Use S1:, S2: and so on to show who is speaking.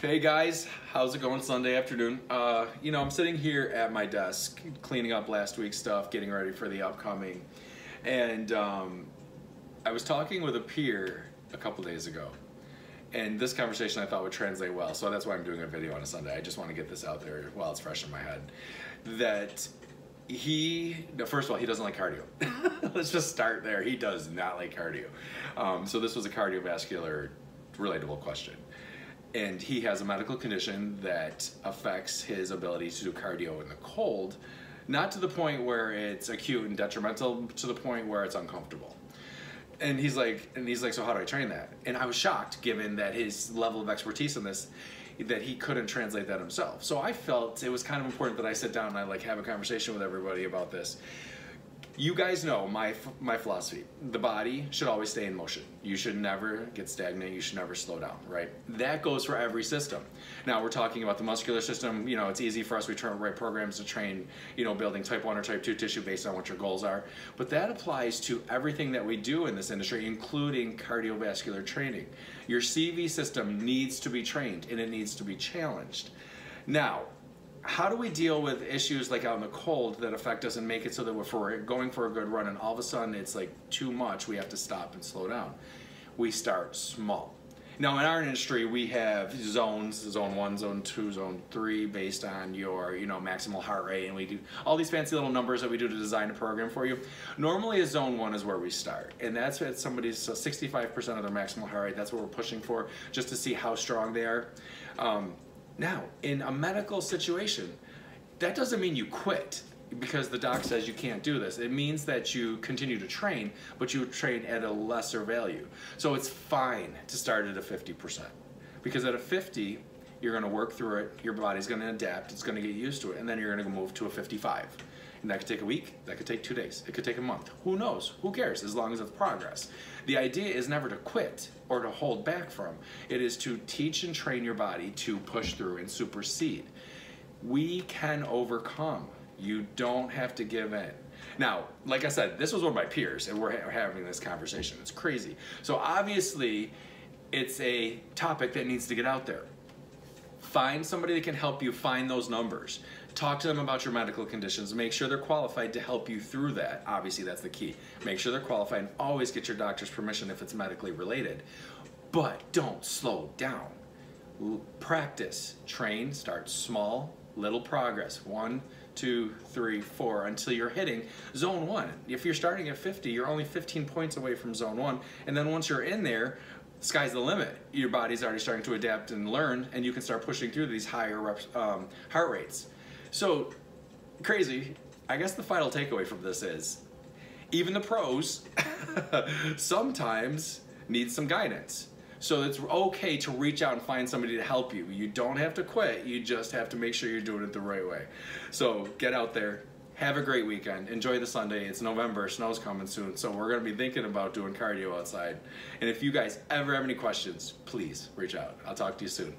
S1: Hey guys, how's it going Sunday afternoon? I'm sitting here at my desk cleaning up last week's stuff, getting ready for the upcoming. And I was talking with a peer a couple days ago. And this conversation I thought would translate well, so that's why I'm doing a video on a Sunday. I just want to get this out there while it's fresh in my head. That first of all, he doesn't like cardio. Let's just start there. He does not like cardio. So this was a cardiovascular relatable question. And he has a medical condition that affects his ability to do cardio in the cold, not to the point where it's acute and detrimental, to the point where it's uncomfortable. And he's like, so how do I train that? And I was shocked, given that his level of expertise in this, that he couldn't translate that himself. So I felt it was kind of important that I sit down and I have a conversation with everybody about this. You guys know my philosophy. The body should always stay in motion. You should never get stagnant. You should never slow down, right? That goes for every system. Now we're talking about the muscular system. It's easy for us. We write programs to train, building type 1 or type 2 tissue based on what your goals are. But that applies to everything that we do in this industry, including cardiovascular training. Your CV system needs to be trained and it needs to be challenged. Now, how do we deal with issues like out in the cold that affect us and make it so that if we're going for a good run and all of a sudden it's like too much, we have to stop and slow down? We start small. Now in our industry we have zones, zone 1, zone 2, zone 3, based on your maximal heart rate, and we do all these fancy little numbers that we do to design a program for you. Normally a zone 1 is where we start, and that's at somebody's 65% of their maximal heart rate. That's what we're pushing for, just to see how strong they are. Now, in a medical situation, that doesn't mean you quit because the doc says you can't do this. It means that you continue to train, but you train at a lesser value. So it's fine to start at a 50%, because at a 50, you're gonna work through it, your body's gonna adapt, it's gonna get used to it, and then you're gonna move to a 55. And that could take a week, that could take 2 days, it could take a month. Who knows? Who cares, as long as it's progress. The idea is never to quit or to hold back from. It is to teach and train your body to push through and supersede. We can overcome. You don't have to give in. Now, like I said, this was one of my peers, and we're having this conversation. It's crazy. So obviously, it's a topic that needs to get out there. Find somebody that can help you find those numbers. Talk to them about your medical conditions. Make sure they're qualified to help you through that. Obviously, that's the key. Make sure they're qualified, and always get your doctor's permission if it's medically related. But don't slow down. Practice, train, start small, little progress. 1, 2, 3, 4, until you're hitting zone 1. If you're starting at 50, you're only 15 points away from zone 1. And then once you're in there, sky's the limit. Your body's already starting to adapt and learn, and you can start pushing through these higher heart rates. So, crazy. I guess the final takeaway from this is, even the pros sometimes need some guidance. So it's okay to reach out and find somebody to help you. You don't have to quit, you just have to make sure you're doing it the right way. So get out there, have a great weekend, enjoy the Sunday. It's November, snow's coming soon, so we're gonna be thinking about doing cardio outside. And if you guys ever have any questions, please reach out. I'll talk to you soon.